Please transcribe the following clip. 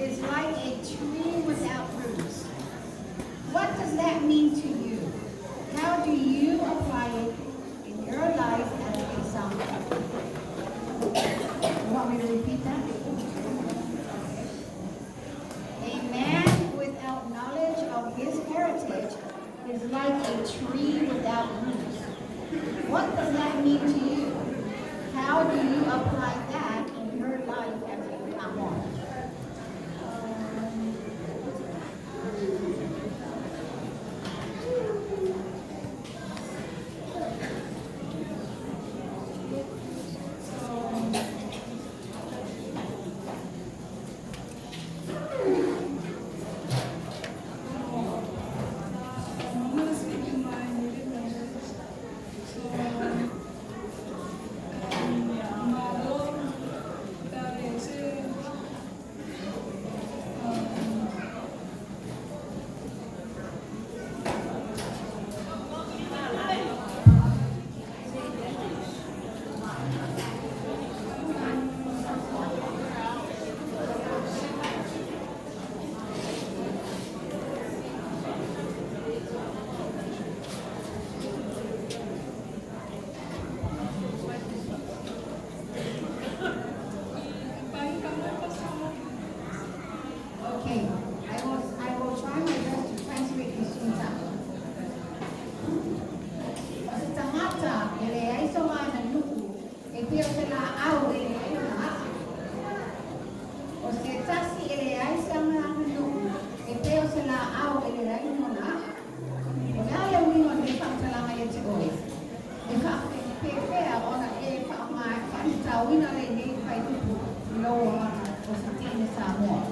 is like a tree without roots. What does that mean to you? How do you apply it in your life as an example? You want me to repeat that? A man without knowledge of his heritage is like a tree without roots. What does that mean to you? How do you apply that in your life as an example? Okay, I will try my best to translate this things out. Kasi sa mata, ele ay sa mga nuku, e pio sa laaw, ele ay na. O sa tasi, ele ay sa mga nuku, e pio sa laaw, ele ay na. Wala lang yun, may pang sa lang ngayon si Oy. E ka, pepe, ako na e pa mga kanitawin na rin, e pa ito, low, o sa tina sa mo.